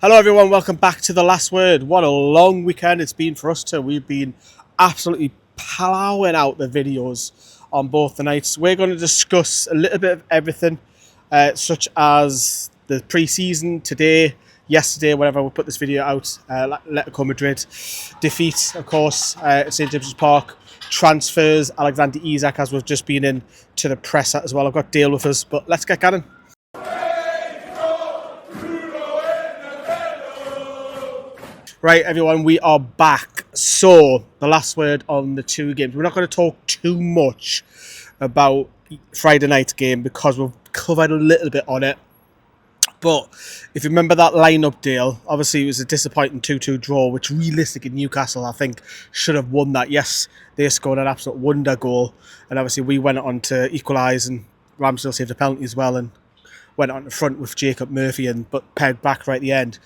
Hello everyone, welcome back to The Last Word. What a long weekend it's been for us too. We've been absolutely plowing out the videos on both the nights. We're going to discuss a little bit of everything, such as the pre-season, today, yesterday, whenever we put this video out, Atletico Madrid defeat, of course, at St James's Park, transfers, Alexander Isak, as we've just been in to the presser as well. I've got Dale with us, but let's get going. Right, everyone, we are back. So, the last word on the two games. We're not going to talk too much about Friday night's game because we've covered a little bit on it. But if you remember that lineup deal, obviously it was a disappointing 2-2 draw, which realistically Newcastle, I think, should have won that. Yes, they scored an absolute wonder goal. And obviously we went on to equalise, and Ramsdale saved a penalty as well and went on the front with Jacob Murphy but pegged back right at the end.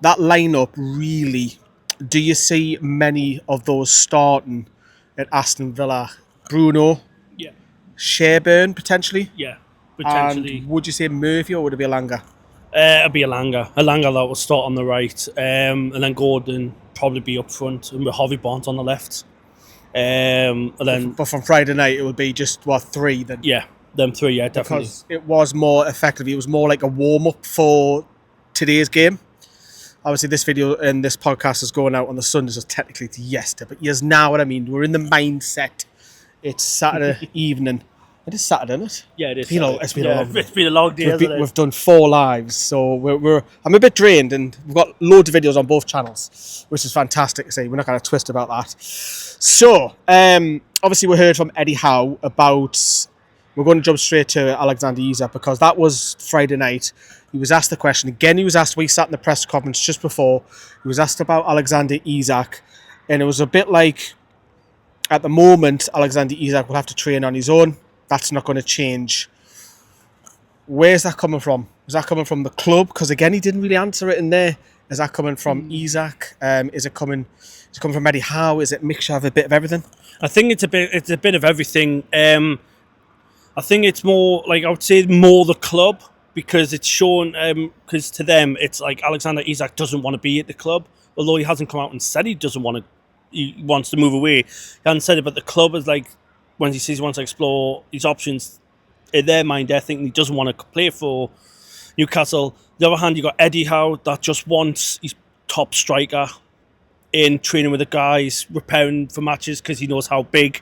That lineup, really, do you see many of those starting at Aston Villa? Bruno? Yeah. Sherburn, potentially? Yeah, potentially. And would you say Murphy or would it be Elanga? It'd be Elanga. Elanga that will start on the right, and then Gordon probably be up front, and with Harvey Barnes on the left. And then, but from Friday night, it would be just, three then? Yeah, them three, yeah, definitely. Because it was more effective. It was more like a warm-up for today's game. Obviously, this video and this podcast is going out on the Sunday, so technically it's yesterday. But yes, now what I mean, we're in the mindset. It's Saturday evening. It is Saturday, isn't it? Yeah, it is. It's been a long day. We've done 4 lives, so I'm a bit drained, and we've got loads of videos on both channels, which is fantastic to see. We're not going to twist about that. So, obviously, we heard from Eddie Howe about. We're going to jump straight to Alexander Isak because that was Friday night. He was asked the question again. He was asked. We sat in the press conference just before. He was asked about Alexander Isak, and it was a bit like, at the moment, Alexander Isak will have to train on his own. That's not going to change. Where's that coming from? Is that coming from the club? Because again, he didn't really answer it in there. Is that coming from Isak? Is it coming from Eddie Howe? Is it a mixture of a bit of everything? I think it's a bit of everything. I think it's more like, I would say more the club, because it's shown, because to them it's like Alexander Isak doesn't want to be at the club, although he hasn't come out and said he wants to move away. He hasn't said it, but the club is like, when he says he wants to explore his options, in their mind they're thinking he doesn't want to play for Newcastle. On the other hand, you got Eddie Howe that just wants his top striker in training with the guys, repairing for matches, because he knows how big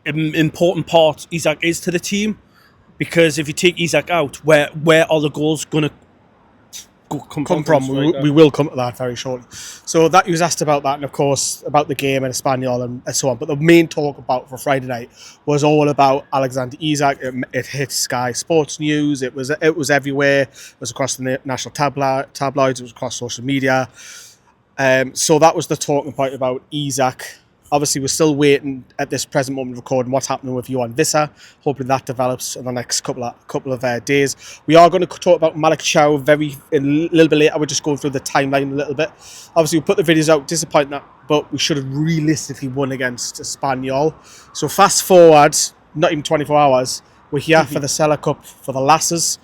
important part Isak is to the team. Because if you take Isak out, where are the goals going to come from? We will come to that very shortly. So that he was asked about that, and of course about the game and Espanyol and so on. But the main talk about for Friday night was all about Alexander Isak. It hit Sky Sports News. It was everywhere. It was across the national tabloids. It was across social media. So that was the talking point about Isak. Obviously, we're still waiting at this present moment of recording what's happening with Johan Vissa. Hopefully that develops in the next couple of days. We are going to talk about Malik Chow a little bit later. We're just going through the timeline a little bit. Obviously, we put the videos out, disappointing that, but we should have realistically won against Espanyol. So fast forward, not even 24 hours, we're here for the Cellar Cup for the lasses.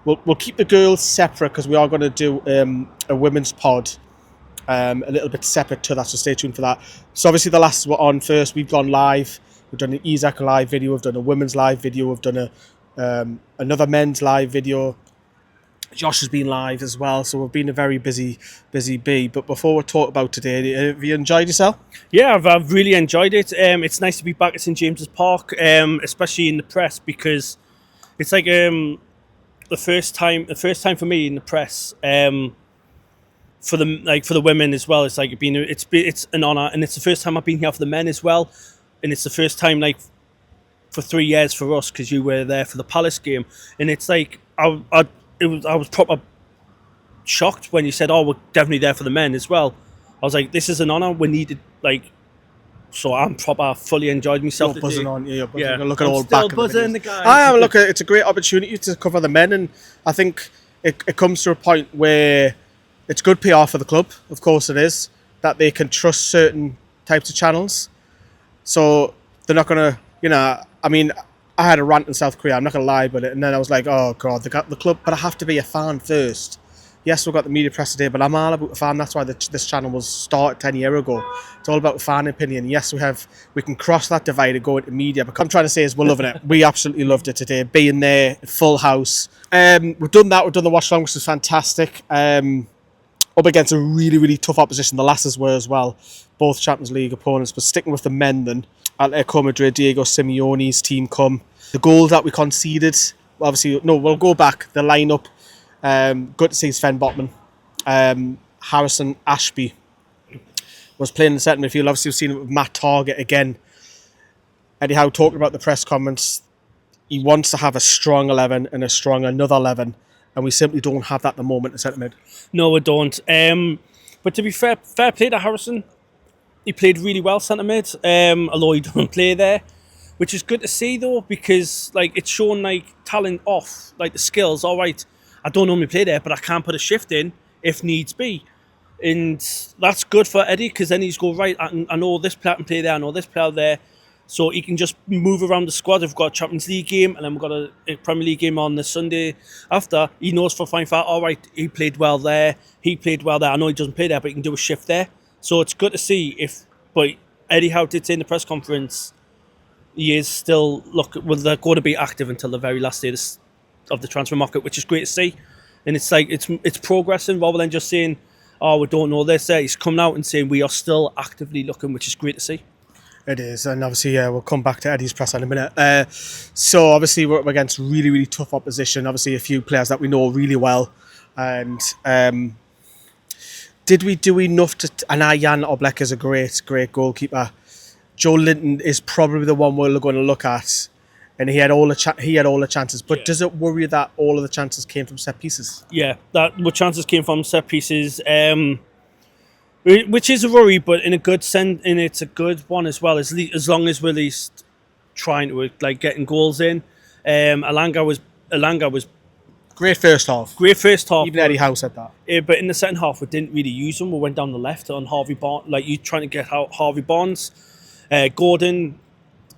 We'll keep the girls separate because we are going to do a women's pod. A little bit separate to that, so stay tuned for that. So obviously the lasses were on first. We've gone live. We've done an Isak live video. We've done a women's live video. We've done another men's live video. Josh has been live as well, so we've been a very busy bee. But before we talk about today, have you enjoyed yourself? Yeah, I've really enjoyed it. It's nice to be back at St James's Park, especially in the press, because it's like the first time for me in the press. For the women as well, it's an honour, and it's the first time I've been here for the men as well, and it's the first time for 3 years for us, because you were there for the Palace game, and it's like I was proper shocked when you said, "Oh, we're definitely there for the men as well." I was like, "This is an honour. We needed So I'm fully enjoyed myself. You're buzzing on, you're buzzing. Yeah, Look at I'm all still back of buzzing the the guys. I am. Look, it's a great opportunity to cover the men, and I think it comes to a point where it's good PR for the club, of course it is, that they can trust certain types of channels. So they're not going to, I mean, I had a rant in South Korea, I'm not going to lie about it, and then I was like, oh God, the club, but I have to be a fan first. Yes, we've got the media press today, but I'm all about the fan. That's why this channel was started 10 years ago. It's all about fan opinion. Yes, we can cross that divide and go into media. But what I'm trying to say is we're loving it. We absolutely loved it today. Being there, full house. We've done that. We've done the watch along, which was fantastic. Up against a really, really tough opposition. The lasses were as well. Both Champions League opponents. But sticking with the men then, Atletico Madrid, Diego Simeone's team come. The goal that we conceded, obviously, no, we'll go back. The lineup. Good to see Sven Botman. Harrison Ashby was playing in the centre midfield. Obviously, we've seen it with Matt Target again. Eddie Howe talking about the press comments. He wants to have a strong 11 and a strong another 11, and we simply don't have that at the moment in centre mid. No, we don't. But to be fair play to Harrison. He played really well centre mid, although he doesn't play there, which is good to see though, because like it's shown like talent off, like the skills. All right, I don't normally play there, but I can put a shift in if needs be. And that's good for Eddie, because then he's go, right, I know this player can play there, I know this player there. So he can just move around the squad. We've got a Champions League game, and then we've got a Premier League game on the Sunday after. He knows for a fine fact, all right, he played well there, he played well there. I know he doesn't play there, but he can do a shift there. So it's good to see but Eddie Howe did say in the press conference, he is still, they're going to be active until the very last day of the transfer market, which is great to see. And it's like it's progressing rather than just saying, oh, we don't know this. He's coming out and saying we are still actively looking, which is great to see. It is, and obviously, we'll come back to Eddie's press in a minute. So obviously, we're up against really, really tough opposition. Obviously, a few players that we know really well, and did we do enough to? And Jan Oblak is a great goalkeeper. Joe Linton is probably the one we're going to look at, and he had all the chances. But does it worry you that all of the chances came from set pieces? Yeah, what chances came from set pieces, which is a worry, but in a good sense, and it's a good one as well. As long as we're at least trying to like getting goals in. Alanga was great first half. Even Eddie Howe said that. But in the second half, we didn't really use them. We went down the left on Harvey Barnes, like you trying to get out Harvey Barnes. Gordon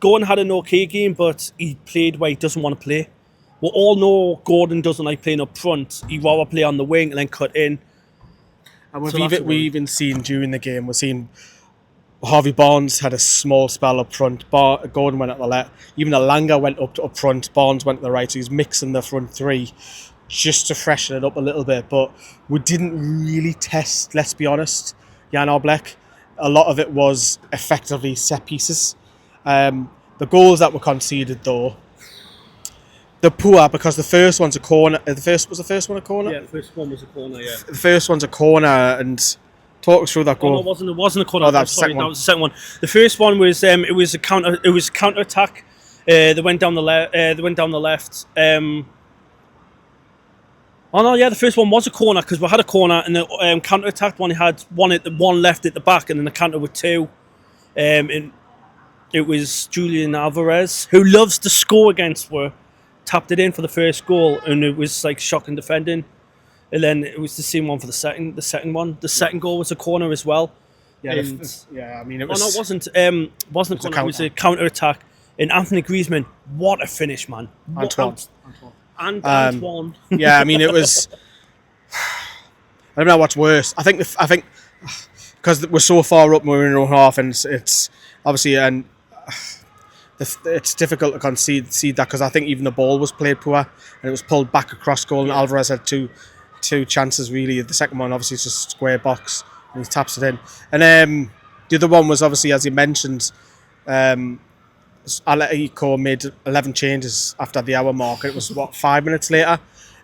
had an okay game, but he played where he doesn't want to play. We all know Gordon doesn't like playing up front. He'd rather play on the wing and then cut in. And we've even seen during the game, we've seen Harvey Barnes had a small spell up front. Gordon went at the left. Even Alanga went up front. Barnes went to the right. So he's mixing the front three just to freshen it up a little bit. But we didn't really test, let's be honest, Jan Oblak. A lot of it was effectively set pieces. The goals that were conceded, though, they're poor because the first one's a corner. Was the first one a corner? Yeah, the first one was a corner, yeah. The first one's a corner, and talk us through that goal. No, it wasn't a corner. Oh, that was the second one. That was the second one. The first one was it was a counter attack. They went down the left. The first one was a corner because we had a corner, and the counter attack one had one left at the back, and then the counter with two. And it was Julian Alvarez, who loves to score against. Tapped it in for the first goal, and it was like shocking defending. And then it was the same one for the second one. The second goal was a corner as well. Yeah, it was. It wasn't a corner. It was a counter attack. And Anthony Griezmann, what a finish, man! Antoine. Yeah, I mean it was. I don't know what's worse. I think because we're so far up, we're in our own half, and it's obviously it's difficult to concede that because I think even the ball was played poor and it was pulled back across goal, and Alvarez had two chances really. The second one obviously is just a square box and he taps it in, and the other one was obviously, as you mentioned, Atletico made 11 changes after the hour mark. It was 5 minutes later.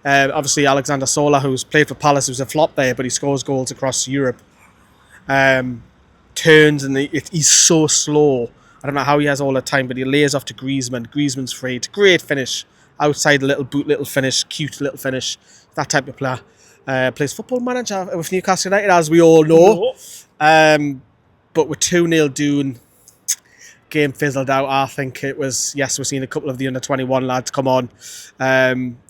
Obviously Alexander Sola, who's played for Palace, who's a flop there, but he scores goals across Europe. Turns and he's so slow. I don't know how he has all the time, but he lays off to Griezmann. Griezmann's free. It's a great finish. Outside, a little boot, little finish, cute little finish. That type of player. Plays Football Manager with Newcastle United, as we all know. But with 2-0 down, game fizzled out. I think it was, yes, we've seen a couple of the under-21 lads come on.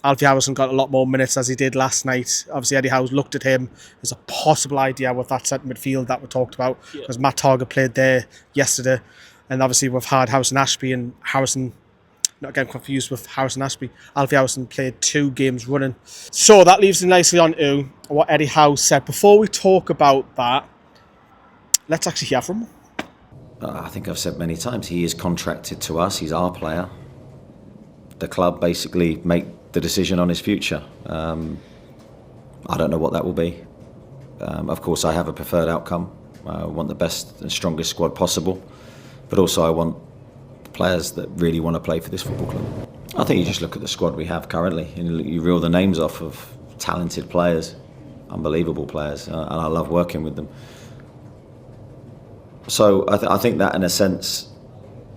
Alfie Harrison got a lot more minutes as he did last night. Obviously, Eddie Howe's looked at him as a possible idea with that centre midfield that we talked about, because Matt Target played there yesterday. And obviously we've had Harrison Ashby and Harrison not getting confused with Harrison Ashby. Alfie Harrison played 2 games running. So that leaves us nicely on to what Eddie Howe said. Before we talk about that, let's actually hear from him. I think I've said many times, he is contracted to us, he's our player. The club basically make the decision on his future. I don't know what that will be. Of course, I have a preferred outcome. I want the best and strongest squad possible, but also I want players that really want to play for this football club. I think you just look at the squad we have currently and you reel the names off of talented players, unbelievable players, and I love working with them. So I think that in a sense,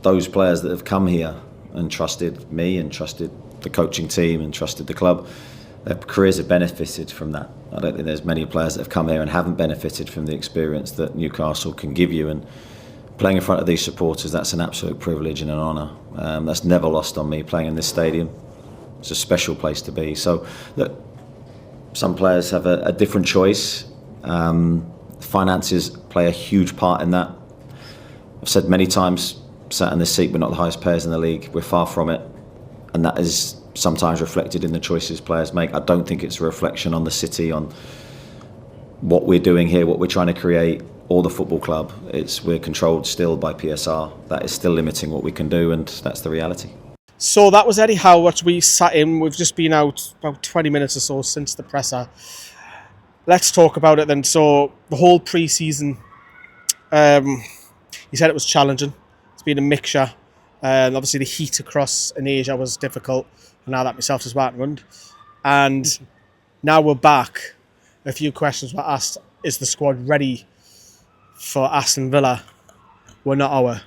those players that have come here and trusted me and trusted the coaching team and trusted the club, their careers have benefited from that. I don't think there's many players that have come here and haven't benefited from the experience that Newcastle can give you, and playing in front of these supporters, that's an absolute privilege and an honour. That's never lost on me, playing in this stadium. It's a special place to be. So look, some players have a different choice. Finances play a huge part in that. I've said many times, sat in this seat, we're not the highest payers in the league. We're far from it. And that is sometimes reflected in the choices players make. I don't think it's a reflection on the city, on what we're doing here, what we're trying to create, or the football club. We're controlled still by PSR. That is still limiting what we can do, and that's the reality. So that was Eddie Howe, what we sat in. We've just been out about 20 minutes or so since the presser. Let's talk about it then. So the whole pre-season, he said it was challenging. It's been a mixture. And obviously the heat across in Asia was difficult. And now that myself is back and and now we're back. A few questions were asked. Is the squad ready for Aston Villa? We're not our.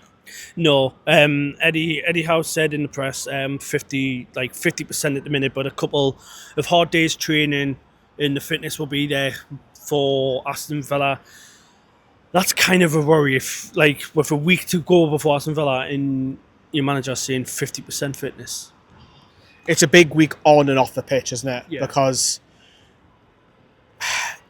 No, Eddie Howe said in the press, 50% at the minute, but a couple of hard days training and the fitness will be there for Aston Villa. That's kind of a worry if, with a week to go before Aston Villa and your manager saying 50% fitness. It's a big week on and off the pitch, isn't it? Yeah. Because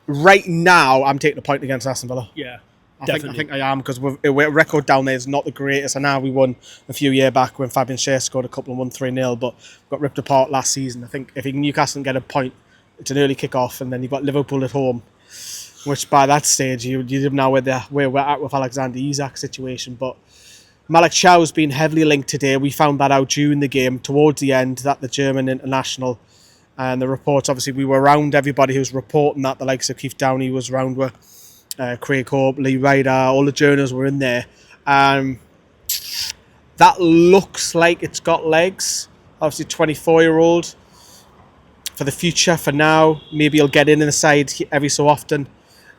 right now I'm taking a point against Aston Villa. Yeah. I think I am, because our record down there is not the greatest. I know we won a few years back when Fabian Schär scored a couple and won 3-0, but got ripped apart last season. I think if Newcastle can get a point, it's an early kick-off, and then you've got Liverpool at home, which by that stage, you know where we're at with Alexander Isak's situation. But Malik Chow's been heavily linked today. We found that out during the game, towards the end, that the German international, and the reports, obviously, we were around everybody who was reporting that. The likes of Keith Downey was around with Craig Hope, Lee Ryder, all the journalists were in there. That looks like it's got legs. Obviously, 24-year-old. For the future, for now, maybe he'll get in the side every so often.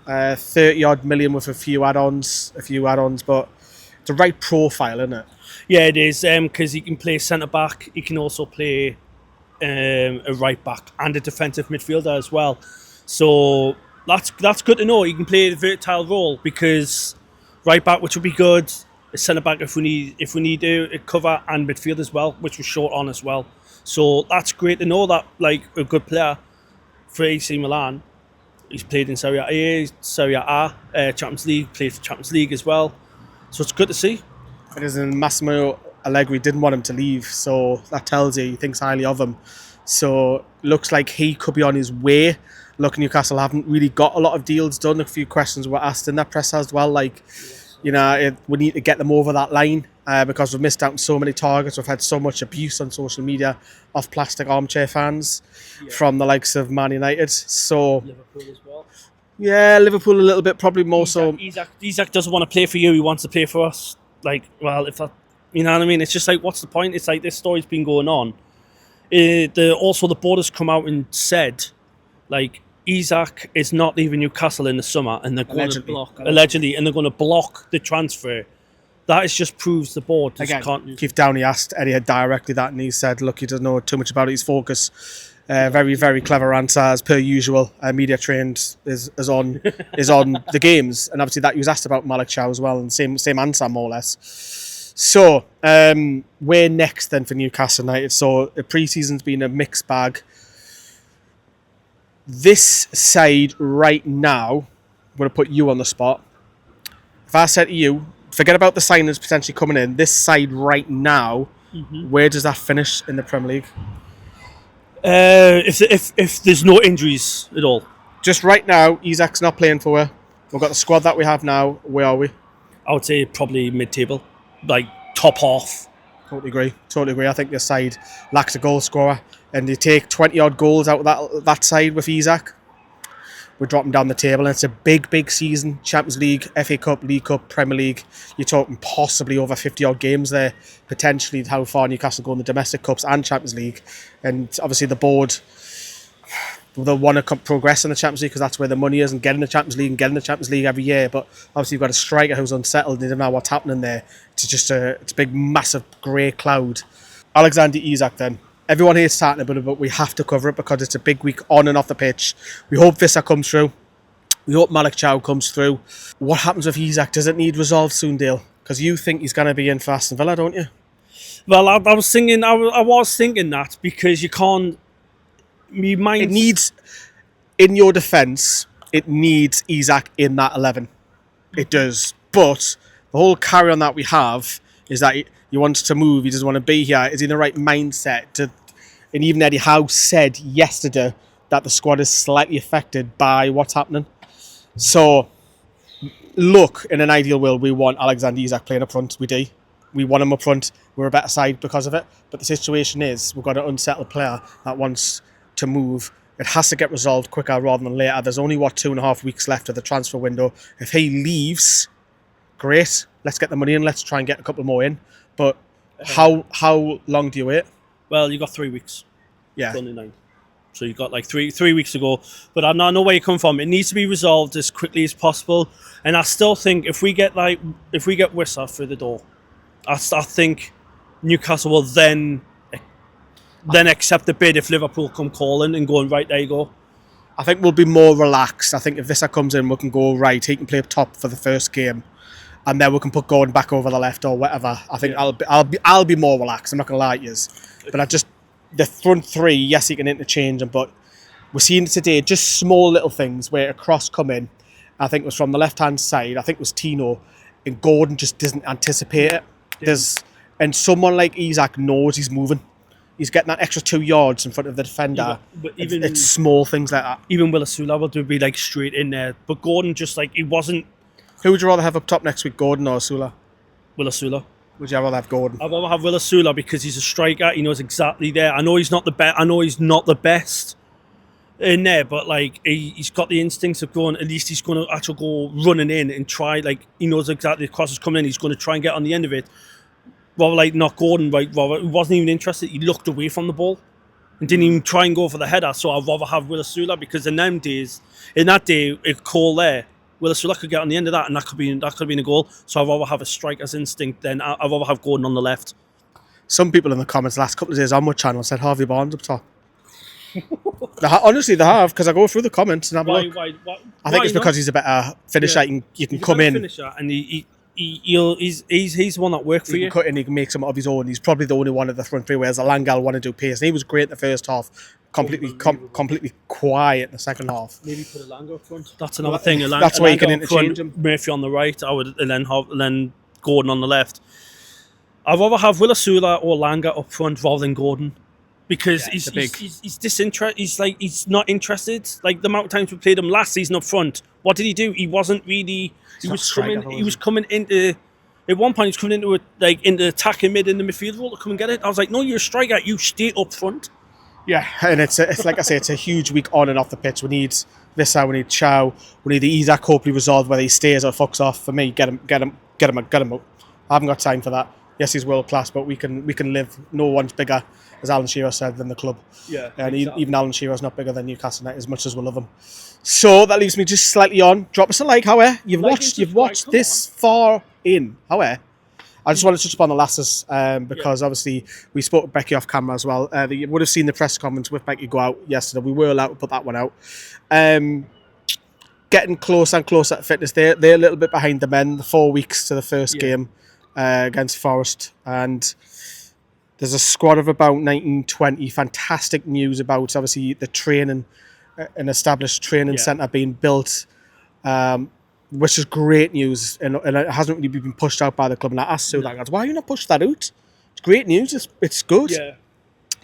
30-odd million with a few add-ons, but it's the right profile, isn't it? Yeah, it is, because he can play centre-back. He can also play a right-back and a defensive midfielder as well. So that's good to know. He can play the versatile role, because right-back, which would be good, a centre-back if we need to cover, and midfield as well, which was short on as well. So that's great to know that, a good player for AC Milan. He's played in Serie A, Champions League, played for Champions League as well. So it's good to see. It is, and Massimo Allegri didn't want him to leave, so that tells you he thinks highly of him. So looks like he could be on his way. Look, Newcastle haven't really got a lot of deals done. A few questions were asked in that press as well, we need to get them over that line because we've missed out on so many targets. We've had so much abuse on social media of plastic armchair fans from the likes of Man United. So Liverpool as well. Yeah, Liverpool a little bit, probably more so. Isak doesn't want to play for you. He wants to play for us. If that, you know what I mean? It's just what's the point? It's this story's been going on. The board come out and said, Isak is not leaving Newcastle in the summer, and they're going to block and they're going to block the transfer. That just proves the board can't. Keith Downey asked Eddie directly that, and he said, "Look, he doesn't know too much about it. His focus." Very, very clever answer as per usual. Media trained is on the games, and obviously that he was asked about Malik Chow as well, and same answer more or less. So where next then for Newcastle United? So the pre-season's been a mixed bag. This side right now, I'm going to put you on the spot. If I said to you, forget about the signings potentially coming in, this side right now, Where does that finish in the Premier League? If there's no injuries at all. Just right now, Isak's not playing for her. We've got the squad that we have now. Where are we? I would say probably mid-table, like top half. Totally agree. I think this side lacks a goal scorer, and you take 20-odd goals out of that side with Isak, we're dropping down the table, and it's a big season. Champions League, FA Cup, League Cup, Premier League. You're talking possibly over 50-odd games there, potentially how far Newcastle go in the domestic cups and Champions League. And obviously the board, they'll want to progress in the Champions League because that's where the money is, and getting the Champions League every year. But obviously you've got a striker who's unsettled and they don't know what's happening there. It's just it's a big, massive grey cloud. Alexander Isak then. Everyone here is talking about it, but we have to cover it because it's a big week on and off the pitch. We hope Vissa comes through. We hope Malik Chow comes through. What happens with Isak? Does it need resolved soon, Dale? Because you think he's going to be in for Aston Villa, don't you? Well, I was thinking that because you can't. It needs, in your defence, it needs Isak in that 11. It does. But the whole carry on that we have is that he wants to move. He doesn't want to be here. Is he in the right mindset? And even Eddie Howe said yesterday that the squad is slightly affected by what's happening. So, look, in an ideal world, we want Alexander Isak playing up front. We do. We want him up front. We're a better side because of it. But the situation is we've got an unsettled player that wants to move. It has to get resolved quicker rather than later. There's only, 2.5 weeks left of the transfer window. If he leaves, great. Let's get the money in. Let's try and get a couple more in. But how long do you wait? Well, you got 3 weeks. Yeah. It's only 9. So you got like three weeks to go. But I know where you come from. It needs to be resolved as quickly as possible. And I still think if we get Wissa through the door, I think Newcastle will then accept the bid if Liverpool come calling and going, right, there you go. I think we'll be more relaxed. I think if Vissa comes in, we can go, right, he can play up top for the first game, and then we can put Gordon back over the left or whatever. I think I'll be more relaxed. I'm not gonna lie to you, but the front three, yes, you can interchange them, but we're seeing today just small little things where a cross come in. I think it was from the left hand side. I think it was Tino, and Gordon just doesn't anticipate it. And someone like Isak knows he's moving. He's getting that extra 2 yards in front of the defender. Yeah, but even it's small things like that. Even Willisula will be like straight in there, but Gordon just like he wasn't. Who would you rather have up top next week, Gordon or Sula? Willisula. Would you rather have Gordon? I'd rather have Willisula because he's a striker. He knows exactly there. I know he's not the best in there, but like he's got the instincts of going. At least he's going to actually go running in and try. Like he knows exactly the cross is coming in. He's going to try and get on the end of it. Rather like not Gordon, right? Rather he wasn't even interested. He looked away from the ball and didn't even try and go for the header. So I'd rather have Willisula because in that day, a call there, Willisula could get on the end of that, and that could be a goal. So I'd rather have a striker's instinct than I'd rather have Gordon on the left. Some people in the comments last couple of days on my channel said Harvey Barnes up top. Honestly, they have, because I go through the comments and have a look. I think it's because he's a better finisher. Yeah. You can come in. Finisher and he's the one that worked for you. He can cut in, he can make some of his own. He's probably the only one of the front three, whereas Alangal want to do pace. And he was great in the first half, completely quiet in the second half. Maybe put Alanga up front. That's another thing. That's where you can interchange him. Murphy on the right, and then Gordon on the left. I'd rather have Willisula or Langa up front rather than Gordon. Because he's disinterested. He's not interested. Like the amount of times we played him last season up front, what did he do? He wasn't really. He was coming into. At one point, he was coming into into attacking mid in the midfield role to come and get it. I was like, no, you're a striker. You stay up front. Yeah, and it's like I say, it's a huge week on and off the pitch. We need Vissa, we need Chow, we need the Isak hopefully resolved whether he stays or fucks off. For me, get him out. I haven't got time for that. Yes, he's world class, but we can live. No one's bigger, as Alan Shearer said, than the club. Yeah, and exactly. Even Alan Shearer's not bigger than Newcastle United, as much as we love him. So that leaves me just slightly on. Drop us a like, Howe. You've watched this far in, Howe. I just want to touch upon the lasses because obviously we spoke to Becky off camera as well. You would have seen the press conference with Becky go out yesterday. We were allowed to put that one out. Getting closer and closer to fitness. They're a little bit behind the men. The 4 weeks to the first game against Forest, and there's a squad of about 19-20. Fantastic news about obviously the training, an established training centre being built, which is great news, and it hasn't really been pushed out by the club. And I asked Sue that, why are you not pushed that out? great news. It's good. Yeah.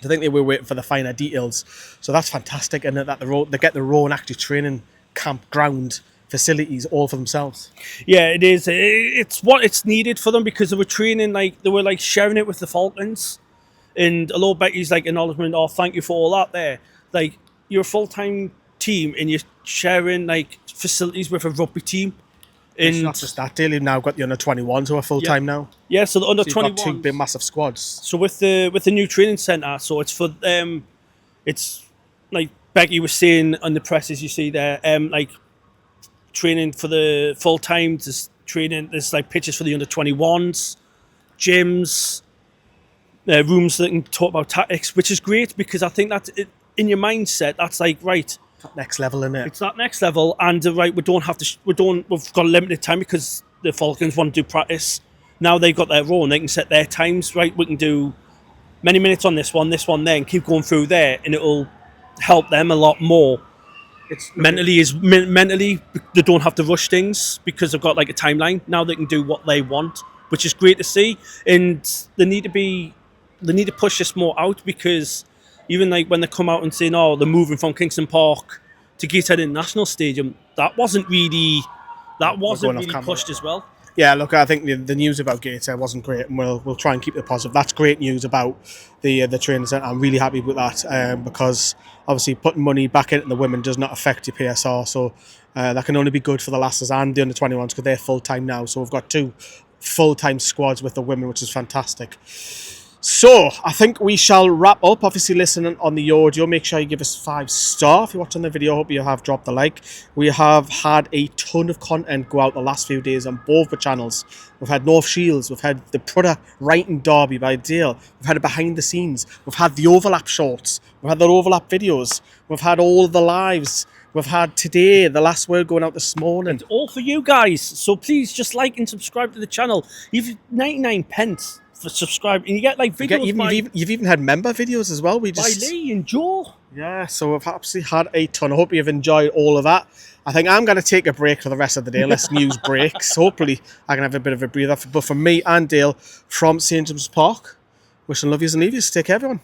I think they were waiting for the finer details. So that's fantastic. And that they get their own actually training camp ground facilities all for themselves. Yeah, it is. It's what it's needed for them because they were training, like, they were like sharing it with the Falcons. And a lot of Becky's like acknowledgement, oh, thank you for all that there. Like, you're a full-time team and you're sharing like facilities with a rugby team. It's not just that, Dale. You've now got the under-21s who are full-time now. Yeah, so the So you've under-21s. got two big massive squads. So with the new training centre, so it's for it's like Becky was saying on the press, as you see there, like training for the full time. There's like pitches for the under-21s, gyms, rooms that can talk about tactics, which is great because I think that's it, in your mindset. That's like right. Next level, isn't it? It's that next level, and right, we've got a limited time because the Falcons want to do practice. Now they've got their own, they can set their times, right? We can do many minutes on this one there, and keep going through there, and it'll help them a lot more. It's Mentally, they don't have to rush things because they've got like a timeline. Now they can do what they want, which is great to see, and they need to push this more out because even like when they come out and saying, oh, they're moving from Kingston Park to Gateshead International Stadium, that wasn't really pushed as well. Yeah, look, I think the news about Gateshead wasn't great, and we'll try and keep it positive. That's great news about the training centre. I'm really happy with that because obviously putting money back into the women does not affect your PSR, so that can only be good for the lasses and the under-21s because they're full-time now. So we've got two full-time squads with the women, which is fantastic. So, I think we shall wrap up. Obviously, listening on the audio, make sure you give us 5 stars. If you're watching the video, I hope you have dropped a like. We have had a ton of content go out the last few days on both the channels. We've had North Shields, we've had the Prudder Writing Derby by Dale, we've had a behind the scenes, we've had the overlap shorts, we've had the overlap videos, we've had all the lives, we've had today, the last word going out this morning. It's all for you guys, so please just like and subscribe to the channel. You've 99 pence for subscribe, and you get like videos You've even had member videos as well. by Lee and Joe. Yeah, so we've absolutely had a ton. I hope you've enjoyed all of that. I think I'm going to take a break for the rest of the day. Let's news breaks. Hopefully, I can have a bit of a breather. But for me and Dale from St. James Park, wishing love yous and leave yous. Take care, everyone.